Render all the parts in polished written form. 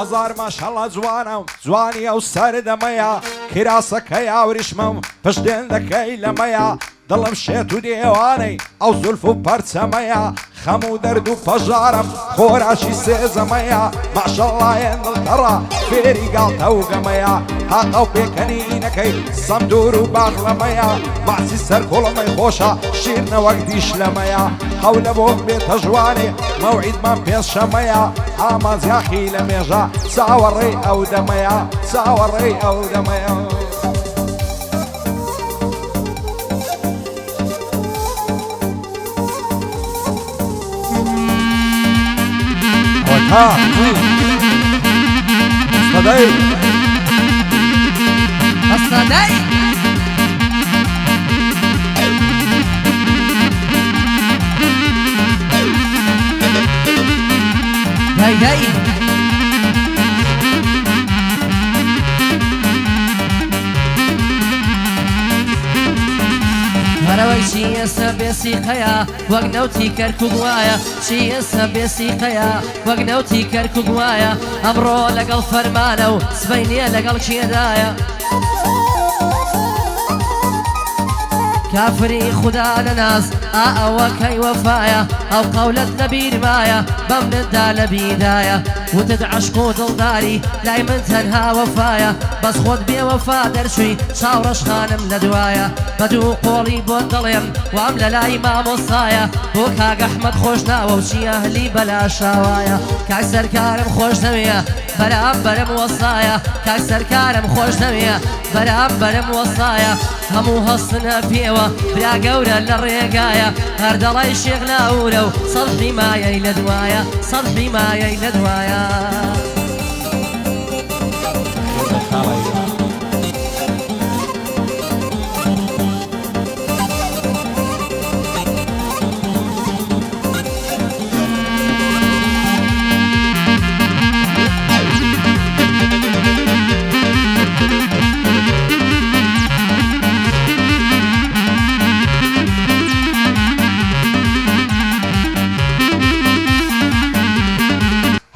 هزار ماشەڵڵا جوانم جوانی ئەو سەردەمەیە کراسەکەی ئاوریشمەم پشتێن دەکەی لەمەیە دڵم شێت و دێوانەی ئەو زولف و پەرچەمەیە خەم و دەرد و پەژارم خۆراشی سێزەمەیە ماشەڵڵایەن دڵتەڕە فێری گاڵتە و گەمەیە هاتە و پێکەنینەکەی سەمدور و باغڵەمەیە ماسی سەر کوڵەمەی خۆشە شیر نەوەک دیش لەمەیە هەولە بۆ بێتە جوانێ مەوعیدمان پێشەمەیە ئامانزیاخی لە مێژە چاوەڕێی ئەو دەمەیە چاوەڕێی ئەو دەمەیە أصدقائي أصدقائي هاي هاي هەرەوەی چیەسە بێسیقەیە وەک نەوتی کەرکوب وایە چیەسە بێسیقەیە وەک نەوتی کەرکوب وایە ئەمڕۆ لەگەڵ فەرمانە و سبەی نییە لەگەڵ کێدایە کافری خدا لەناز ئەوە کەی وەفایە ئەو قەولەت لەبیر مایە بەم مندا لە بیدایە وتت عشق و دڵداری لای من تەنها وەفایە بەس خۆت بێوەفا دەرچووی چاوڕەش خانم لە دوایە بە دوو قۆڵی بۆ دڵێم وام لە لای مامۆستایە بۆ کاک ئەحمەد خۆش ناوە و چی ئەهلی بەلا شاوایە کاک سەرکارم خۆش نەویە بەرامبەرم وەسایە کاک سەرکارم خۆش نەویە بەرامبەرم وەسایە هەموو هەستنە پێوە برا گەورە لە ڕێگایە هەر دەڵی شێخ لاورە و سەد حیمایەی لە دوایە سەد حیمایەی لە دوایە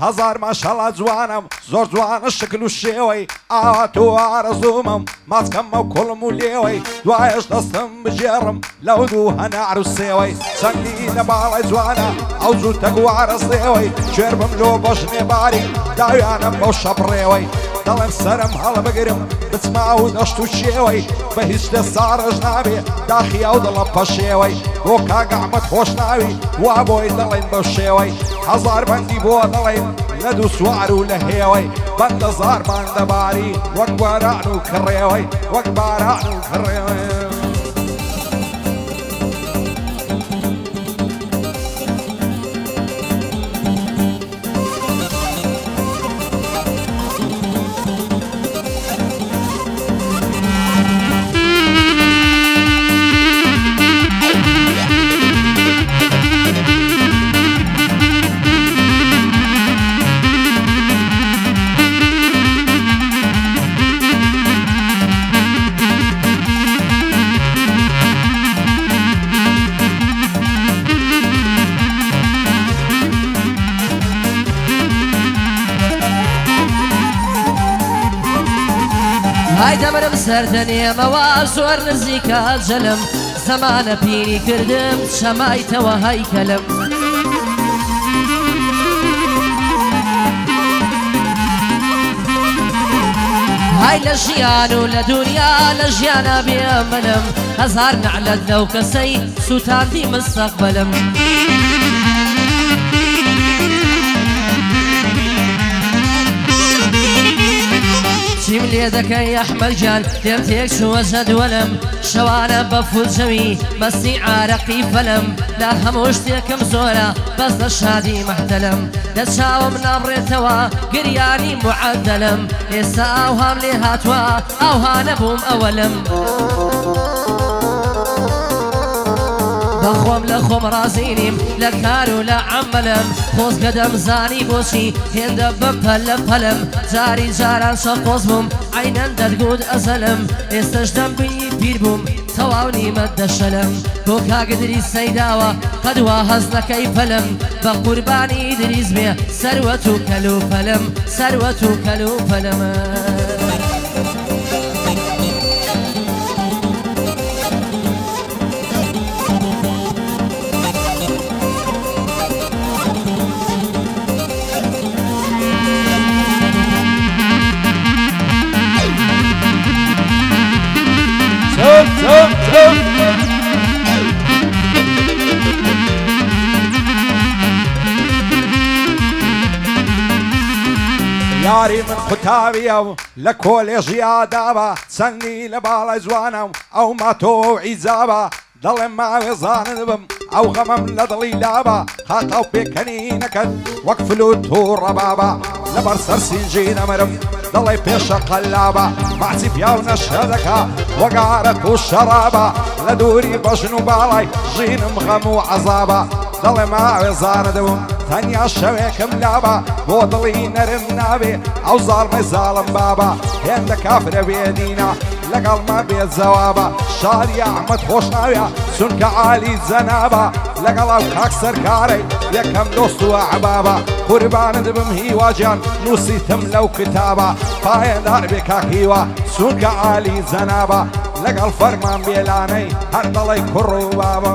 هزار ماشەڵڵا جوانم زۆر جوانە شکل و شێوەی ئاوا تۆ ئارەزوومم ماچکەمە و کوڵم و لێوەی دوایش دەستم بژێڕم لەو دوو هەنار و سێوەی چەندی لە باڵی جوانە ئەو زوو تەگوارە سێوەی کوێر بم لۆ بە ژنێباری داویانم بەو شەپڕێوەی دەڵێم سەرم هەڵبگرم بچما و دەشت و شێوەی بە هیچ لە ساڕژ نابێ داخیا و دڵم پەشێوەی بۆ کاک ئەحمەد خۆش ناوی وا بۆی دەڵێن بەو شێوەی هەزار بەندی بۆ دەڵێن لە دوو سوار و لە هێوەی بەندە زار باندەباری وەک باران و کڕێوەی وەک باران و کڕێوەی هاي دەمرم سەردەنێمەوە زۆر نزیکە جەلم زەمانە پیری کردم شەمایتەوە هەیکەلم هاي لە ژیان و لە دنیا لە ژیانە بێمەلم هەزار نەعلەت لەو کەسەی سوتاندی مستەقبەلم چیم لێ دەکەی ئەحمەد گیان لێم تێک چووە جەدوەلم شەوانە بە فولجەوی مەستی عارەقی فەلم لە هەموو شتێکم زۆرە بەس لە شادی مەحتەلم لە چاوم نابڕێتەوە گریانی معەدەلم ئێستا ئاوهام لێ هاتووە ئاوها نەبووم ئەوەلم بەخۆم لە خۆم ڕازینیم لە کار و لە عەمەلم خۆزگە دەمزانی بۆچی هێندە بەپەل لە پەلم جاری جاران شەقۆز بووم عینەن دەرگوت ئەزەلم ئێستەش دەمبینی پیر بووم تەواو نیمە دەشەلم بۆ کاگدری سەیداوە قەدوا هەز نەکەی پەلم بە قوربانی دریز بێ سەروەت و کەلوپەلم سەروەت و کەلوپەلم یاری من قوتابیە و لە کۆلێژیا دابە چەندی لە باڵای جوانم ئەو ماتۆ و عیجابە دەڵێم ماوێزانت بم ئەو غەمەم لە دڵی لابە خاتە و پێکەنینەکەت وەک فلوت و ڕەبابە لەبەر سەر سینجی نەمرم دەڵێ پێشە قەلابە ماچی پیاو نەشە دەکا وەگارەک و شەرابە لە دووری بەژن و باڵای ژینم غەم و عەزابە دەڵێ ماوێزانت بم تەنیا شەوێکم لابە بۆ دڵی نەرم نابێ ئەو زاڵمەی زاڵم بابە هێندە کافرە بێدینە لەگەڵما بێت زەوابە شاری ئەحمەد خۆش ناوێ چونکە عالی جەنابە لەگەڵ ئەو کاک سەرکارەی یەکەم دۆست و ئەحبابە قوربانت بم هیواجیان نووسیتم لەو کتابە پایەدار بێ کاک هیوا چونکە عالی جەنابە لەگەڵ فەرمان بێلانەی هەر دەڵێی کوڕ و بابە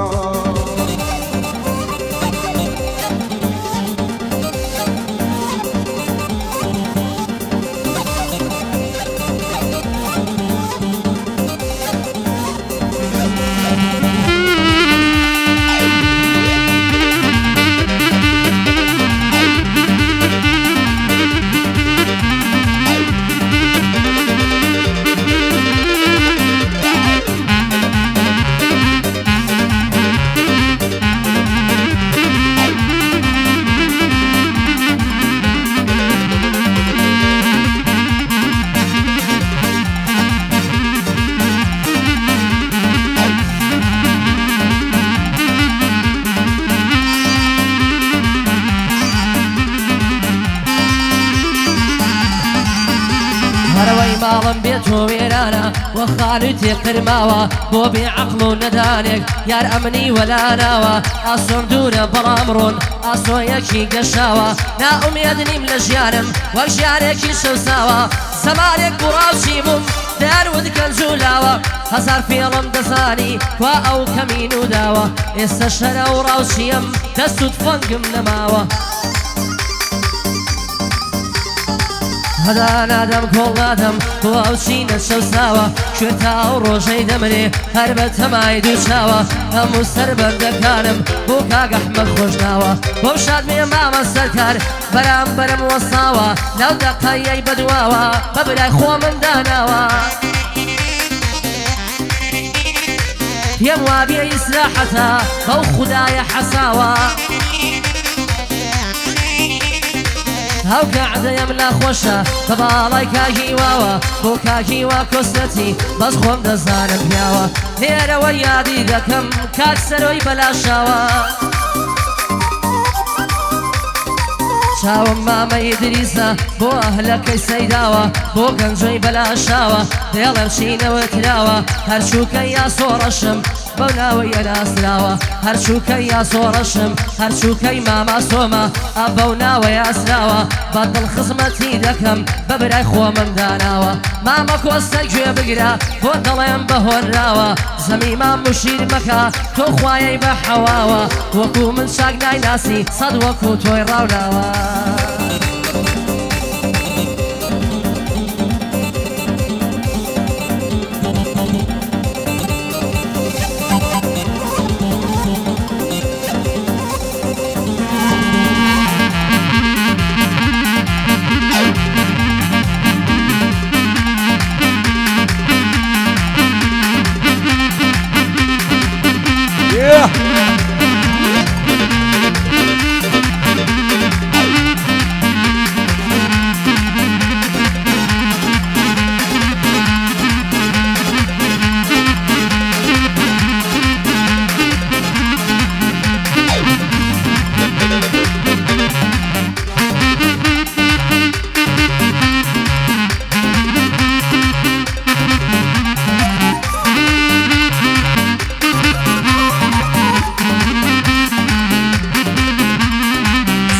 هەرەوەی ماڵم بێت و وێرانە وە خانووی تێکرماوە بۆ بێعەقڵ و نەدانێک یار ئەمنی وەلاناوە ئاسۆم دوورە بەڵام ڕۆن ئاسۆیەکی گەشاوە نائومێد نیم لە ژیانم وەک ژیانێکی شەوساوە سەمانێک بوڕاوچی بووم دەیانوت کەنجولاوە هەزار فێڵم دەزانی وا ئەو کەمین و داوە ئێستا شەرە و ڕاوچیم دەست و تفەنگم نەماوە هەدا نادەم کۆڵ نادەم بۆ ئەو چینە شەوساوە کوێ تا ئەو ڕۆژەی دەمرێ هەر بە تەمای دوو چاوە هەموو سەربەردەکانم بۆ کاک ئەحمەد خۆش ناوە بۆ شادمێ مامە سەرکار بەرامبەرم وەساوە لەو دەقەیەی بەدواوە بە برای خۆ من داناوە پێم وابێ ئیسراحەتە بەو خودایە حەساوە هەو کەعدەیەم ناخۆشە بە باڵای کاکی واوە بۆ کاکی وا کۆستەتی بەس خۆم دەزانم پیاوە لێرەوە یادی دەکەم کاک سەرۆی بەلاشاوە چاوم مامەی دریسە بۆ ئەهلەکەی سەیداوە بۆ گەنجۆی بەلاشاوە دێڵم چینەوە کراوە هەرچووکە یا سۆڕەشم بەو ناوەی ئەناسراوە هەرچووکەی یا سۆڕەشم هەرچووکەی ماماسۆمە ئەبەو ناوەی ئاسراوە بە دڵ خزمەتی دەکەم بە برای خۆمم داناوە مامە کۆستە گوێ بگرە بۆ دڵێم بەهۆنراوە زەمی مام مشیر مەکە تۆ خوایەی بە حەواوە وەکو من شاک نایناسی سەد وەکو تۆی ڕاوناوە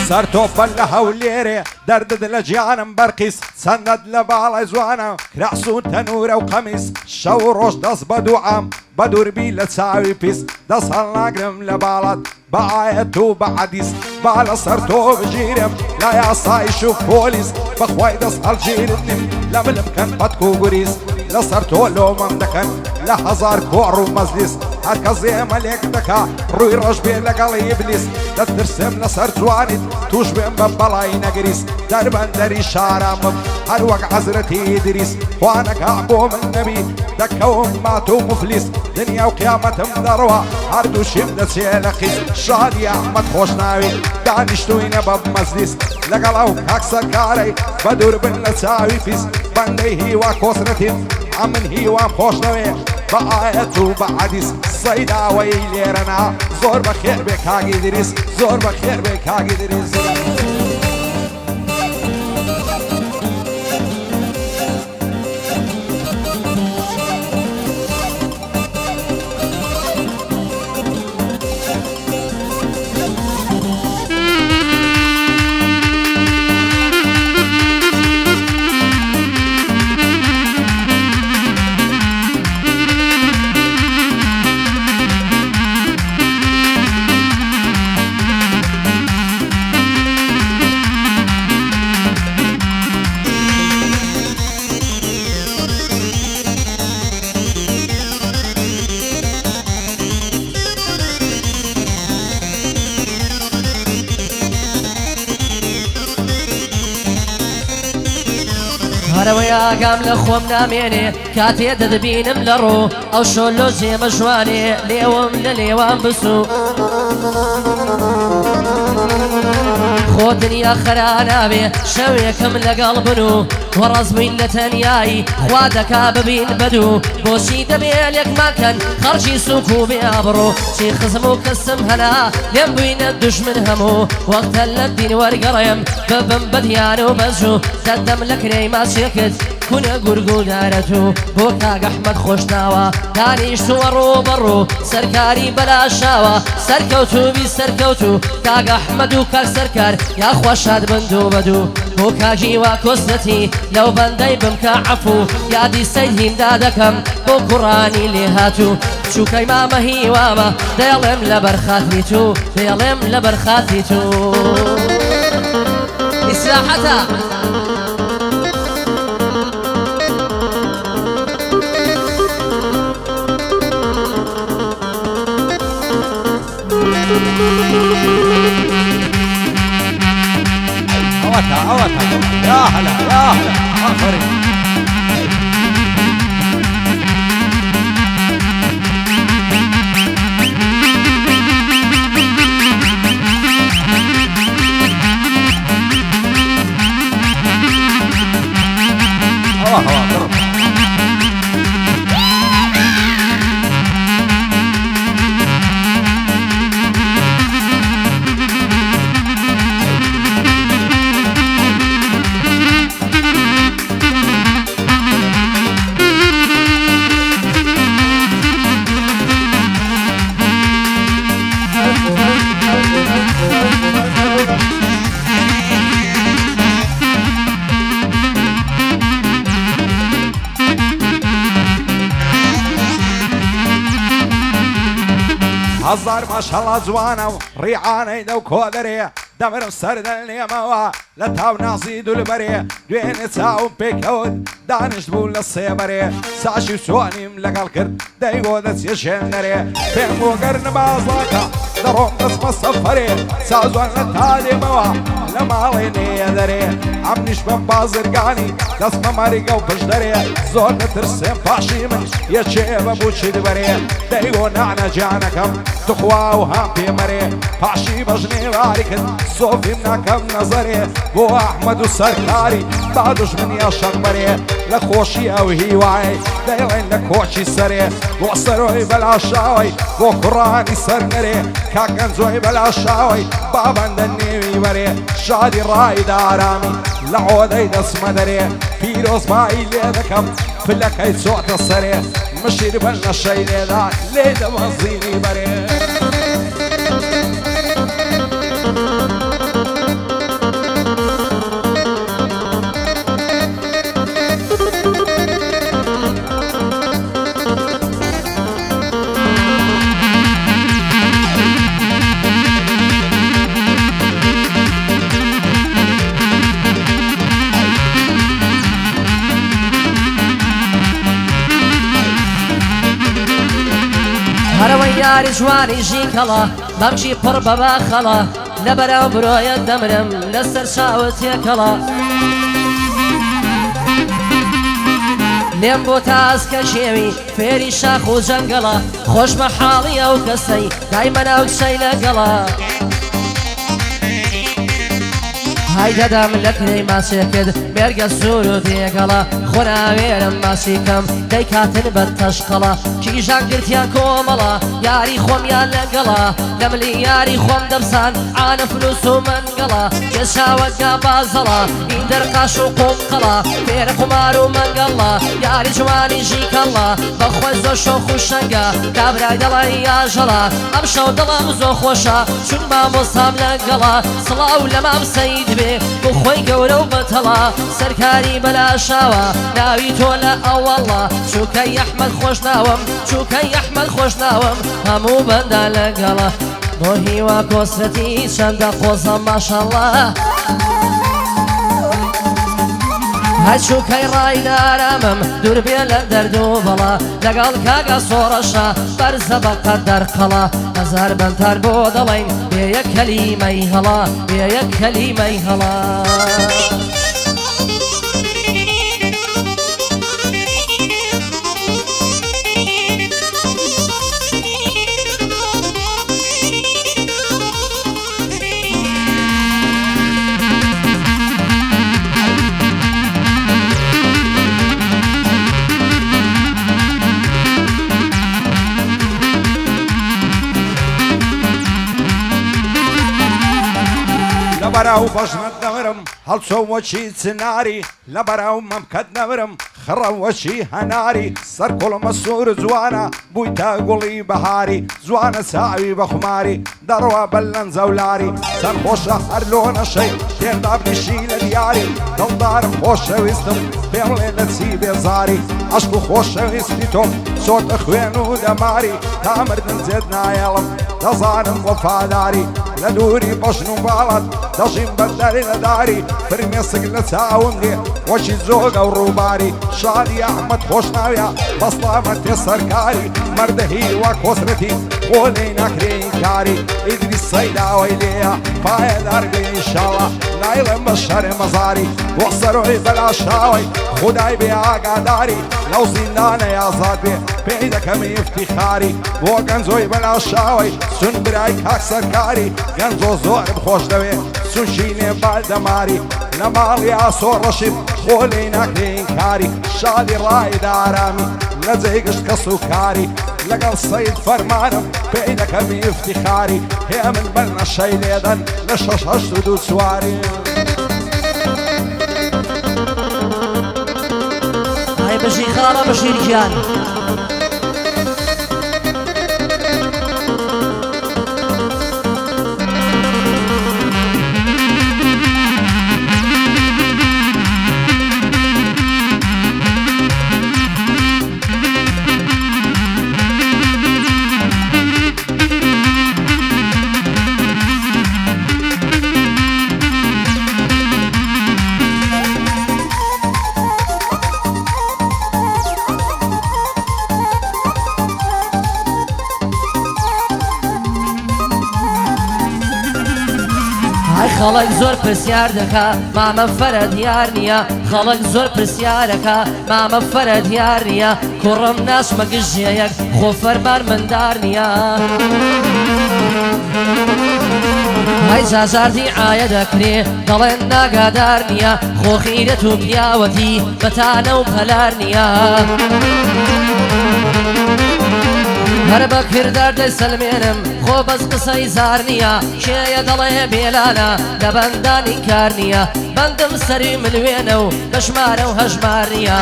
سرتوب لها وليري دردد لجيانم برقيس سند لبالي زوانا كراسون تنورة وقميص شو روش دس بدوعم بدور بي لتساوي بيس دس هالناقرم لبالد بعايتو بعديس بالا سرتو بجيرم لا يا صاي شوف بوليس بخواي دس هالجيرنم لملم كان بدكو قريس لسرتو لو ممدكن لحزار كوعرو مزليس هكذا ملك دكا روي رجبي لقلي إبليس لا ترسم لسرت وانت توش بين ببلاي نقريس دربان دري شارم هر وقع عزرتي إدريس وانا كعبو من نبي دكاهم ماتو مفلس دنيا وقيامة مدروها هردو شمدة سيلخيس شادي أحمد خوشناوي دانشتوين باب مزليس لقلاو كاكسر كاري بدور بن لساوي فيس بندي هي وكوسرتين عمن هي وخوشناوي بآيتو بعديس صيدا ويليرنا زور بخير بك هاقي دريس زور بخير بك هاقي دريس هرويا قام لخوم ناميني كاتي دبينم لرو او شولو زي مجواني ليوم لليوان بسو خو دنيا خرانا بي شويكم لقلبنو ورزمين لتنياي خوادك ببين بدو بوشي دبيلك ما كان خرجي سوكو بيابرو شي خصمو كسم هلا لين بين الدشمن همو وقت الدين ورقريم ببن بديانو بزجو تدم لك ريما شركت كنا قرقو دارتو بوكاق احمد خوشناوا دانيش ورو برو سركاري بلا شاوا سركوتو بي سركوتو كاق احمد وكاق سركار يا خوشاد بندو بدو بوكاجي وكوستي لو بندي بمكا عفو يا دي سيدين دادكم بو قراني لهاتو شو كيما ما هي واما ديالم لبرخاتيتو ديالم لبرخاتيتو إسلاحتا عوتا يا هلا يا هلا آخرين هزار ما شاء الله زوانا وريعاني دو كودري دمر سرد النيموا لتاو نازيد البري دوين تاو بيكود دانش بول الصيبري ساشي سواني ملقى الكرد دايقو دس يشنري فيمو قرن بازاكا دروم اسم السفري سازوان لتالي موا لما ليني يدري عم نشبن بازرقاني دس ممارقا وبجدري زور نترسم باشي من يشيب ابوشي دبري دايقو نعنا جانكم تخوا وهم في مري باشي بجني باركت صوفي منكم نظري بو احمد وسركاري بعدوش من يشق بري لخوشي او هيواي دايوين لكوشي سري بو سروي بالعشاوي بو قراني سرنري كاكن زوي بالعشاوي بابا دنيوي بري شادي راي دارامي لعودي دس مدري فيروز باي ليدكم فلكي صوت السري مشير بلنا الشي ليدا ليدا مزيني بري یاری جوانی ژی کەڵا بەمشی پڕ بەبا خەڵا لەبەرەو برۆیە دەمرم لەسەر چاوت تێکەڵا لێم بۆ تاسکە شێوی فێری شاخ و جەنگەڵا خۆشمە حاڵی ئەو کەسەی دایمە ناو کشەی لەگەڵا های دەدەم لە کرەی ماچێکت بێرگە سوور و دێگەڵا خۆراوێرم ماچی کەم دەی کاتن بەر تەشقەڵا کیژان گرتیان کۆمەڵا یاری خۆمیان لەگەڵا لەملی یاری خۆم دەبسان عانە فلوس و منگەڵا کێشاوەگا بازەڵا این دەرقاش و قۆمقەڵا فێرە قومار و منگەڵا یاری جوانی ژی کەڵا بەخۆی زۆر شۆخ و شەنگە کابرای دەڵی یاژەڵا ئەم شەو دڵم زۆر خۆشە چون مامۆستام لەگەڵا سڵاو لە مام سەید بێ بۆ خۆی گەورە و بەتەڵا سەرکاری بەلاشاوە ناوی تۆ لە ئەوەڵا چووکەی ئەحمەد خۆش ناوم چووکەی ئەحمەد خۆش ناوم هەموو بەندا لەگەڵا بۆ هیوا کۆسرەتی چەندە قۆزە ماشەڵڵا هەچووکەی ڕایدارامم دوور بێ لە دەرد و بەڵا لەگەڵ کاگە سۆڕەشە بەرزە بە قەدەر قەڵا هەزار بەنتار بۆ دەڵێن بێ یەک کەلیمەی هەڵا بێ یەک کەلیمەی هەڵا لەبەراو بەژنت دەمرم هەڵچۆوەچی چناری لەبەراو مەمکەت نەمرم خڕەوەچی هەناری سەر کوڵمە سوور جوانە بووی تا گوڵی بەهاری جوانە چاوی بە خوماری دەڕوە بەلەن زەولاری چەند خۆشە هەر لۆ نەشەی تێدا بنیشی لە دیاری دڵدارم خۆشەویستم پێم لێ لە چی بێزاری عەشق و خۆشەویستی تۆم چۆتە خوێن و دەماری تا مردن جێت نایەڵم دەزانم وەفاداری لە دووری بەژن و باڵت دەژیم بەردەری لەداری فرمێسک لە چاوم دێ وەکی جۆگە و ڕووباری شادی ئەحمەد خۆش ناویە بەسڵامە تێ سەرکاری مەردەهی وا کۆسرەتی بۆ لێی ناکرێی کاری ئیدریس سەیداوەی لێیە پایەدار بێ ئینشاڵڵا نایڵێم بە شەرێ مەزاری بۆ سەرۆی بەلاشاوی خودای بێ ئاگاداری لەو زیندانە یازاد بێ پێی دەکەمی افتیخاری بۆ گەنجۆی بەلاشاوی سون برای کاک سەرکاری گەنجۆ زۆرم خۆش دەوێ سوشینێ بالدەماری لە ماڵی ئاسۆ ڕەشید بۆ لێی ناکرێین کاری شادی ڕایدارامی لە جێی گشت کەس و کاری لەگەڵ سەید فەرمانم پێی دەکەمی افتیخاری هێ من بەر نەشەی لێدەن لە شەش هەشت و دوو چواری های بەشی خاڵە بەشیر گیان خەڵک زۆر پرسیار دەکا مامە فەرە دیار نییە خەڵک زۆر پرسیارەکە مامە فەرە دیار نییە کوڕم ناشمە گژێیەک خۆ فەرمان مندار نییە های جاجاردی ئاە دەکرێ دەڵێن ناگادار نییە خۆ خیرەت و پیاوەتی بەتانە و پەلار نییە هەر بە کردار دەیسەلمێنم خۆ بەس قسەی زار نییە کێیە دەڵێ بێلانە لە بەندانی کار نییە بەندم سەری ملوێنە و بەشمارە و هەژمار نییە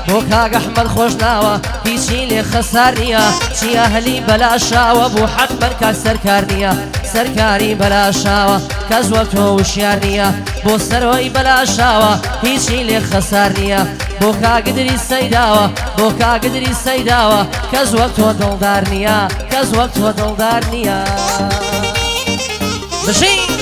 بۆ کاک ئەحمەد خۆش ناوە هیچی لێ خەسار نییە چیە هەلی بەلاشاوە بوو حەتمەن کاک سەرکار نییە سەرکاری بەلاشاوە کەس وەک تۆ وشیار نییە بۆ سەرۆی بەلاشاوە هیچی لێ خەسار نییە بۆ کاگدری سەیداوە بۆ کاگدری سەیداوە کەس وەک تۆ دڵدار نییە کەس وەک تۆ دڵدار نییە بشین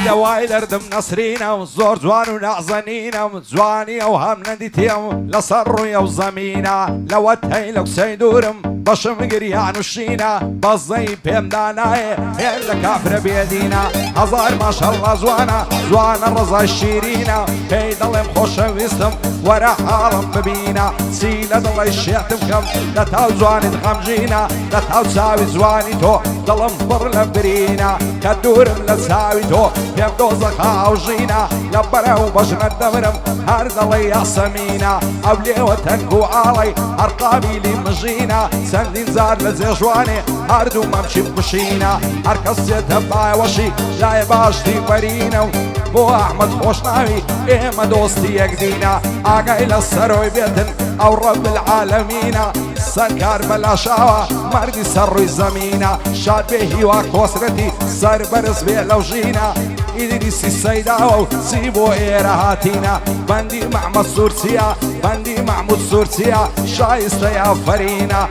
لەوای دەردم نەسرینەم زۆر جوان و نازەنینم جوانی ئەو هەم نەدیتێم لەسەر ڕووی ئەو زەمینە لەوە تەی لە کوسەی دوورم بەشم گریان و شینە بەزەی پێمدا نایە هێن لە کافرە بێدینە هەزار ماشەڵڵا جوانە جوانە ڕزای شیرینە پێی دەڵێم خۆشەویستم وەرە حاڵم ببینە چی لە دڵی شێتم کەم لە تاو جوانیت غەمژینە لە تاو چاوی جوانی تۆ دڵم پڕ لە برینە کە دوورم لە چاوی تۆ پێم دۆزە خاوژینە لە بەرەو بەژنە دەمرم هەر دەڵی یاسەمینە ئەو لێوە تەنگ و ئاڵی هەرقامی لی مژینە چەندین جار لە جێژوانێ هەردوو مەمچی بشینە هەر کەس چێتە بایوەشی لای باشتی وەرینە و بۆ ئەحمەد خۆشناوی ئێمە دۆستی یەکدینە ئاگای لە سەرۆی بێتن ئەو ڕەب العالەمینە سەرکار بەلاشاوە مەردی سەر ڕووی زەمینە شاد بێ هیوا کۆسرەتی سەر بەرز بێ لەو ژینە ئیدریسی سەیداوە و چی بۆ ئێرە هاتینە بەندی مەحمەد سوورچیە بەندی مەحموود سوورچیە شایستە یافەرینە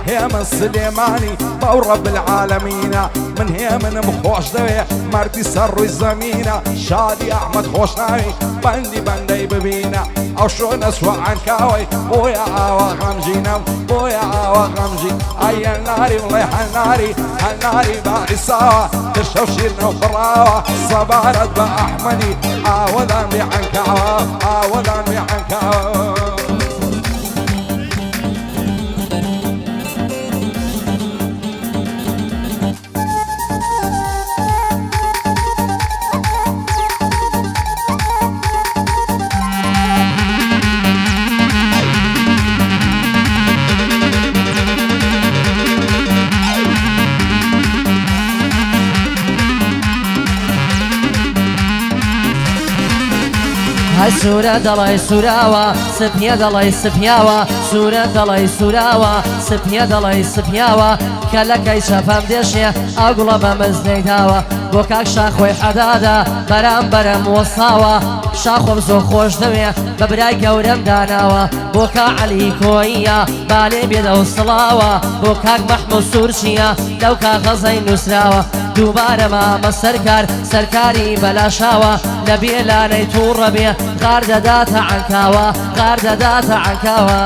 هێمن سلێمانی بەو ڕەب العالەمینە من هێمنم خۆش دەوێ مەردی سەر ڕووی زەمینە شادی ئەحمەد خۆشناوی بەندی بەندەی ببینە ئەو شۆنە سوعانکاوەی بۆیە ئاوا غەمژینەم بۆیە ئاوا غەمژین ئەیە ناری وڵێ هەناری هەناری باعیساوە تشە و شیرنەو بڕاوە سەبارەت بە ئەحمەدی ئاوەدان بێ عەنکاوە ئاوەدان بێ عەنکاوە هاي سورة دڵی سوراوە سپیە دڵی سپیاوە سورە دڵی سوراوە سپیە دڵی سپیاوە کە لەکەی شەفەم دێشێ ئاگوڵە بە مزدەیداوە بۆ کاک شاخۆی حەدادا بەرام بەرەم وەساوە شاخۆم زۆر خۆش دەوێ بە برای گەورەم داناوە بۆ کا عەلی کۆیە بالێ بێدە و سڵاوە بۆ کاک مەحموود سوورچیە لەو کاغەزەی نووسراوە دووبارە مامە سەرکار سەرکاری بەلاشاوە لە بێلانەی تووڕە بێ غار دەداتە عەنکاوە غار دەداتە عەنکاوە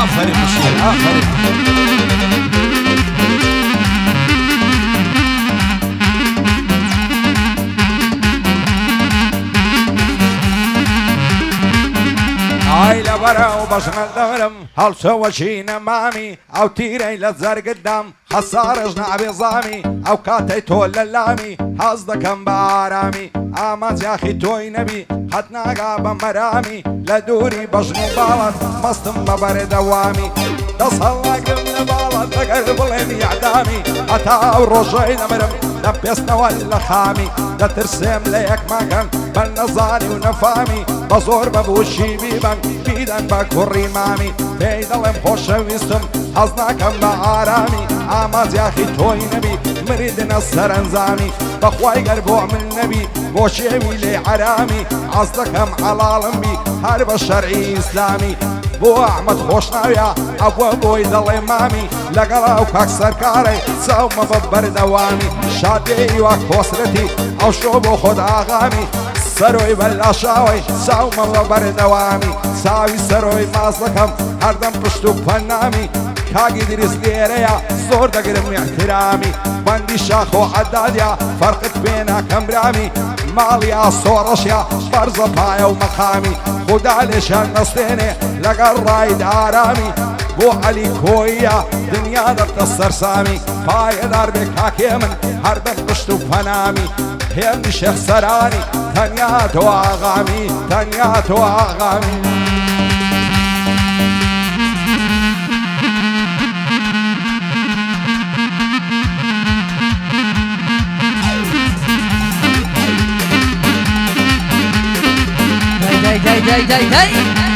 آفرین بشیر آفرین ئای لەبەرەو بەژنە دەورم هەڵچەوەچینە مامی ئەو تیرەی لە جەرگتدام حەسارەش نابێ زامی ئەو کاتەی تۆ لە لامی حەز دەکەم بە ئارامی ئامانجیاخی تۆی نەبی حەت ناگا بە مەرامی لە دووری بەژن و باڵەت مەستم بە بەردەوامی دەست هەڵناگرم لە باڵەت دەگەر بڵێن یعدامی هەتا ئەو ڕۆژەی دەمرم لە پێستنەوە لە خامی دەترسێم لە یەکمەکەن بە نەزانی و نەفامی بە زۆر بەبووشی بیبەن بیدەن بە کوڕی مامی پێی دەڵێم خۆشەویستم حەز ناکەم بە ئارامی ئامانجیاخی تۆی نەبی مریدنە سەرنجامی بەخوای گەر بۆ من نەبی بۆ شێوی لێ عەرامی حەز دەکەم حەڵاڵم بی هەر بە شەرعی ئیسلامی بۆ ئەحمەد خۆشناویە ئەوە بۆی دەڵێ مامی لەگەڵ ئەو کاک سەرکارەی چاومە بە بەردەوامی شادێی وا کۆسرەتی ئەو شۆ بۆ خۆت ئاغامی سەرۆی بەلاشاوەی چاومە بە بەردەوامی چاوی سەرۆی ماز دەکەم هەردەم پشت و پەنامی کاگی دریس لێرەیە زۆر دەگرم احترامی بەندی شاخ و حەدادیا فەرقت پێ ناکەم برامی ماڵی ئاسۆڕەشیا بەرزە پایە و مەقامی خوددا لێشان نەستێنێ لەگەڵ ڕاید ئارامی بۆ عەلی کۆیە دنیا دەبتە سەرسامی پایەدار بێ کاکێ من هەردەم پشت و پەنامی هێندی شێخ سەرانی تەنیا تۆ ئاغامی تەنیا تۆ ئاغامی دای